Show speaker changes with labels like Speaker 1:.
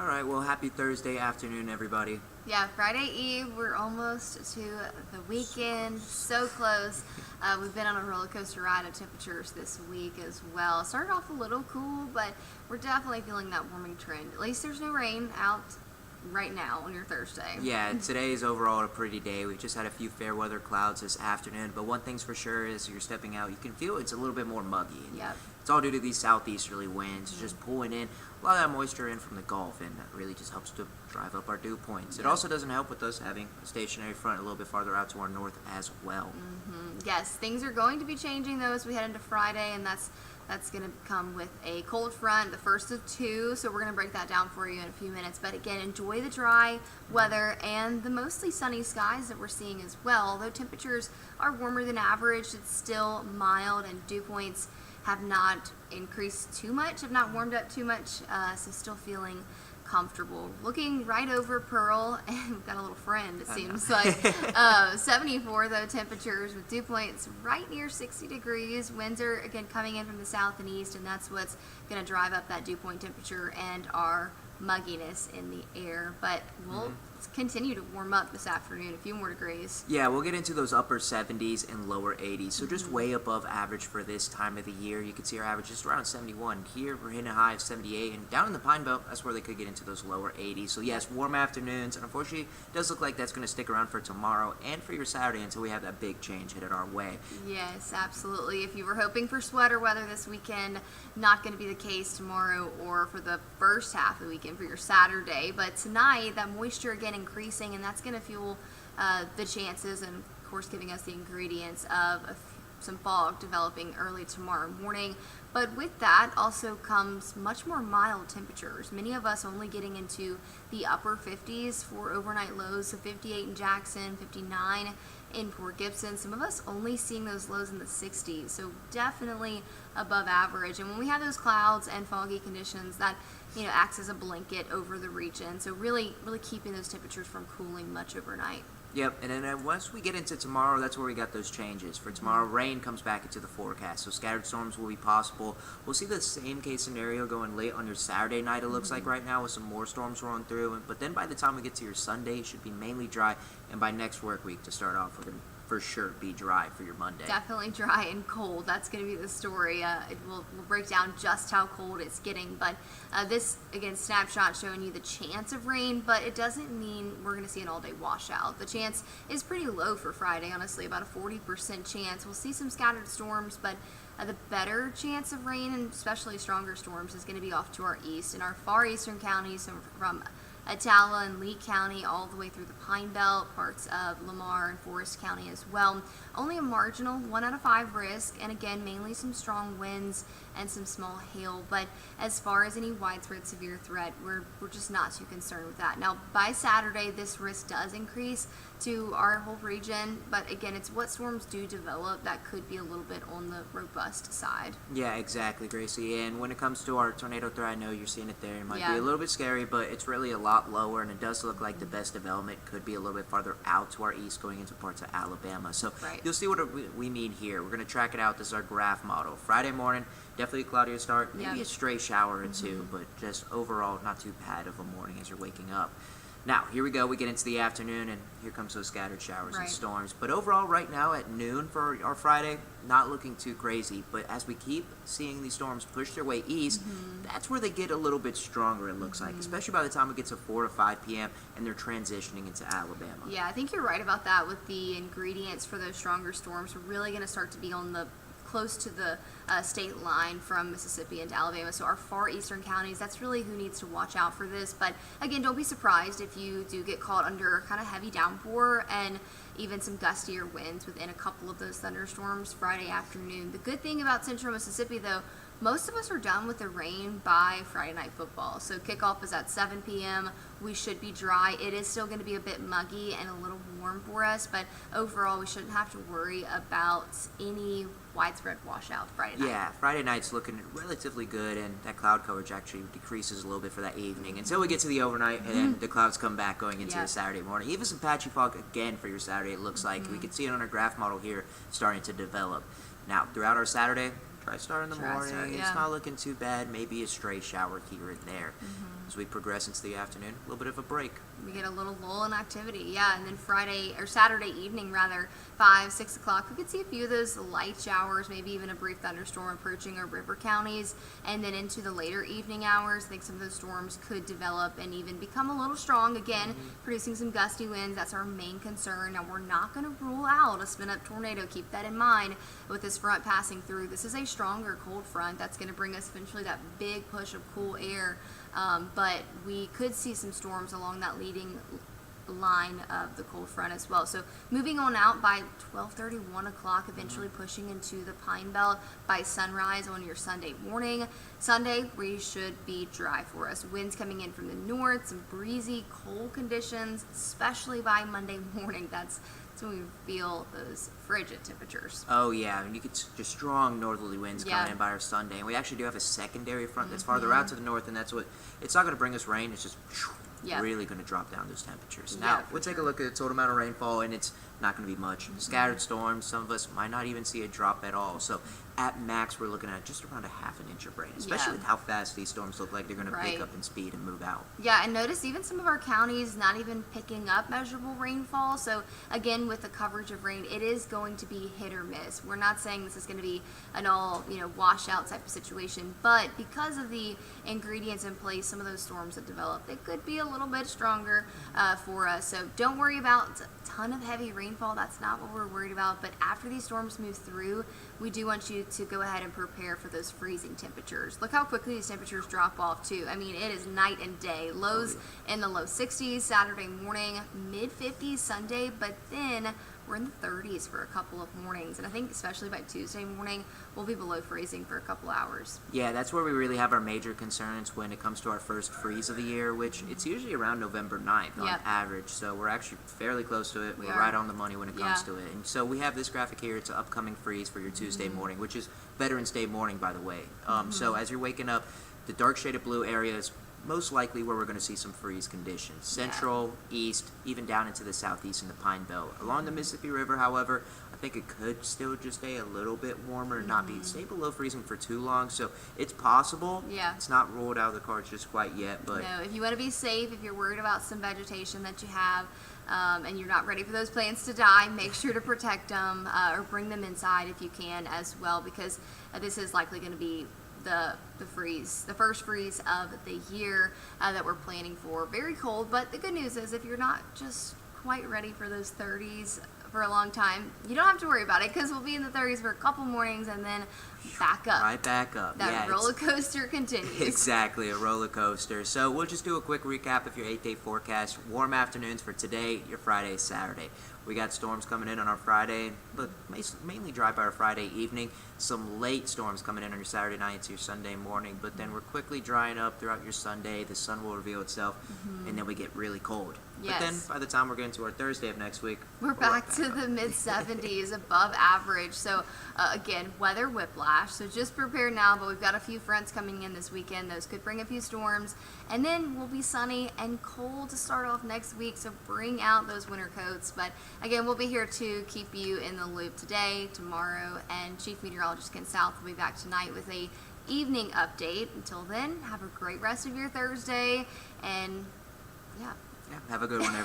Speaker 1: All right, well, happy Thursday afternoon, everybody.
Speaker 2: Yeah, Friday Eve, we're almost to the weekend, so close. We've been on a roller coaster ride of temperatures this week as well. Started off a little cool, but we're definitely feeling that warming trend. At least there's no rain out right now on your Thursday.
Speaker 1: Yeah, today is overall a pretty day. We just had a few fair weather clouds this afternoon, but one thing's for sure is you're stepping out, you can feel it's a little bit more muggy.
Speaker 2: Yep.
Speaker 1: It's all due to these southeasterly winds, just pulling in a lot of that moisture in from the Gulf, and that really just helps to drive up our dew points. It also doesn't help with us having a stationary front a little bit farther out to our north as well.
Speaker 2: Yes, things are going to be changing though as we head into Friday, and that's going to come with a cold front, the first of two, so we're going to break that down for you in a few minutes. But again, enjoy the dry weather and the mostly sunny skies that we're seeing as well. Although temperatures are warmer than average, it's still mild, and dew points have not increased too much, have not warmed up too much, so still feeling comfortable. Looking right over Pearl, and we've got a little friend, it seems like. 74 though temperatures with dew points right near 60 degrees. Winds are again coming in from the south and east, and that's what's going to drive up that dew point temperature and our mugginess in the air. But we'll continue to warm up this afternoon, a few more degrees.
Speaker 1: Yeah, we'll get into those upper 70s and lower 80s, so just way above average for this time of the year. You can see our average just around 71. Here, we're hitting a high of 78, and down in the Pine Belt, that's where they could get into those lower 80s. So yes, warm afternoons, and unfortunately, it does look like that's going to stick around for tomorrow and for your Saturday until we have that big change headed our way.
Speaker 2: Yes, absolutely. If you were hoping for sweater weather this weekend, not going to be the case tomorrow or for the first half of the weekend for your Saturday. But tonight, that moisture again increasing, and that's going to fuel the chances and, of course, giving us the ingredients of some fog developing early tomorrow morning. But with that also comes much more mild temperatures. Many of us only getting into the upper 50s for overnight lows, so 58 in Jackson, 59 in Port Gibson. Some of us only seeing those lows in the 60s, so definitely above average. And when we have those clouds and foggy conditions, that acts as a blanket over the region. So really keeping those temperatures from cooling much overnight.
Speaker 1: Yep, and then once we get into tomorrow, that's where we got those changes. For tomorrow, rain comes back into the forecast, so scattered storms will be possible. We'll see the same case scenario going late on your Saturday night, it looks like right now, with some more storms rolling through. But then by the time we get to your Sunday, it should be mainly dry, and by next work week to start off, we're going to for sure be dry for your Monday.
Speaker 2: Definitely dry and cold. That's going to be the story. We'll break down just how cold it's getting. But this, again, snapshot showing you the chance of rain, but it doesn't mean we're going to see an all-day washout. The chance is pretty low for Friday, honestly, about a 40% chance. We'll see some scattered storms, but the better chance of rain, and especially stronger storms, is going to be off to our east. In our far eastern counties, from Atala and Lee County all the way through the Pine Belt, parts of Lamar and Forest County as well. Only a marginal 1 out of 5 risk, and again, mainly some strong winds and some small hail. But as far as any widespread severe threat, we're just not too concerned with that. Now, by Saturday, this risk does increase to our whole region, but again, it's what storms do develop that could be a little bit on the robust side.
Speaker 1: Yeah, exactly, Gracie. And when it comes to our tornado threat, I know you're seeing it there. It might be a little bit scary, but it's really a lot lower, and it does look like the best development could be a little bit farther out to our east, going into parts of Alabama. So you'll see what we mean here. We're going to track it out. This is our graph model. Friday morning, definitely a cloudier start, maybe a stray shower or two, but just overall not too bad of a morning as you're waking up. Now, here we go. We get into the afternoon, and here comes those scattered showers and storms. But overall, right now at noon for our Friday, not looking too crazy. But as we keep seeing these storms push their way east, that's where they get a little bit stronger, it looks like, especially by the time we get to 4 to 5 p.m. and they're transitioning into Alabama.
Speaker 2: Yeah, I think you're right about that with the ingredients for those stronger storms. We're really going to start to be on the close to the state line from Mississippi into Alabama. So our far eastern counties, that's really who needs to watch out for this. But again, don't be surprised if you do get caught under kind of heavy downpour and even some gustier winds within a couple of those thunderstorms Friday afternoon. The good thing about central Mississippi, though, most of us are done with the rain by Friday Night Football. So kickoff is at 7 p.m. We should be dry. It is still going to be a bit muggy and a little warm for us, but overall we shouldn't have to worry about any widespread washout Friday night.
Speaker 1: Yeah, Friday night's looking relatively good, and that cloud coverage actually decreases a little bit for that evening until we get to the overnight, and then the clouds come back going into the Saturday morning. Even some patchy fog again for your Saturday, it looks like. We can see it on our graph model here starting to develop. Now, throughout our Saturday, Dry start in the
Speaker 2: Dry
Speaker 1: morning.
Speaker 2: start, yeah.
Speaker 1: It's not looking too bad. Maybe a stray shower here and there. As we progress into the afternoon, a little bit of a break.
Speaker 2: We get a little lull in activity, yeah, and then Saturday evening rather, 5, 6 o'clock, we could see a few of those light showers, maybe even a brief thunderstorm approaching our river counties, and then into the later evening hours, I think some of those storms could develop and even become a little strong again, producing some gusty winds. That's our main concern. Now, we're not going to rule out a spin-up tornado. Keep that in mind with this front passing through. This is a stronger cold front that's going to bring us eventually that big push of cool air. But we could see some storms along that leading line of the cold front as well. So moving on out by 12:30, 1 o'clock, eventually pushing into the Pine Belt by sunrise on your Sunday morning. Sunday, we should be dry for us. Winds coming in from the north, some breezy, cold conditions, especially by Monday morning. That's when we feel those frigid temperatures.
Speaker 1: Oh yeah, and you get just strong northerly winds coming in by our Sunday, and we actually do have a secondary front that's farther out to the north, and that's what it's not going to bring us rain. It's just really going to drop down those temperatures. Now we'll take a look at the total amount of rainfall, and it's not going to be much. Scattered storms. Some of us might not even see a drop at all. So at max, we're looking at just around a half an inch of rain, especially with how fast these storms look like they're going to pick up in speed and move out.
Speaker 2: Yeah, and notice even some of our counties not even picking up measurable rainfall. So again, with the coverage of rain, it is going to be hit or miss. We're not saying this is going to be an all, washout type of situation, but because of the ingredients in place, some of those storms that develop, they could be a little bit stronger for us. So don't worry about a ton of heavy rainfall. That's not what we're worried about. But after these storms move through, we do want you to go ahead and prepare for those freezing temperatures. Look how quickly these temperatures drop off too. I mean, it is night and day. Lows in the low 60s Saturday morning, mid 50s Sunday, but then we're in the 30s for a couple of mornings, and I think especially by Tuesday morning, we'll be below freezing for a couple hours.
Speaker 1: Yeah, that's where we really have our major concerns when it comes to our first freeze of the year, which it's usually around November 9th on average, so we're actually fairly close to it. We're right on the money when it comes to it. And so we have this graphic here. It's an upcoming freeze for your Tuesday morning, which is Veterans Day morning, by the way. So as you're waking up, the dark shaded blue area is most likely where we're going to see some freeze conditions. Central, east, even down into the southeast and the Pine Belt. Along the Mississippi River, however, I think it could still just stay a little bit warmer and not stay below freezing for too long. So it's possible.
Speaker 2: Yeah.
Speaker 1: It's not ruled out of the cards just quite yet. But
Speaker 2: no, if you want to be safe, if you're worried about some vegetation that you have, and you're not ready for those plants to die, make sure to protect them or bring them inside if you can as well, because this is likely going to be the first freeze of the year that we're planning for. Very cold, but the good news is if you're not just quite ready for those 30s for a long time, you don't have to worry about it, because we'll be in the 30s for a couple mornings and then back up.
Speaker 1: Right back up.
Speaker 2: That roller coaster continues.
Speaker 1: Exactly, a roller coaster. So we'll just do a quick recap of your 8-day forecast. Warm afternoons for today, your Friday, Saturday. We got storms coming in on our Friday, but mainly dry by our Friday evening. Some late storms coming in on your Saturday night to your Sunday morning, but then we're quickly drying up throughout your Sunday. The sun will reveal itself, and then we get really cold.
Speaker 2: Yes.
Speaker 1: But then by the time we're getting to our Thursday of next week,
Speaker 2: we're back to the mid 70s, above average. So again, weather whiplash. So just prepare now, but we've got a few fronts coming in this weekend. Those could bring a few storms, and then we'll be sunny and cold to start off next week. So bring out those winter coats. But again, we'll be here to keep you in the loop today, tomorrow, and Chief Meteorologist Ken South will be back tonight with a evening update. Until then, have a great rest of your Thursday, and
Speaker 1: have a good one, everyone.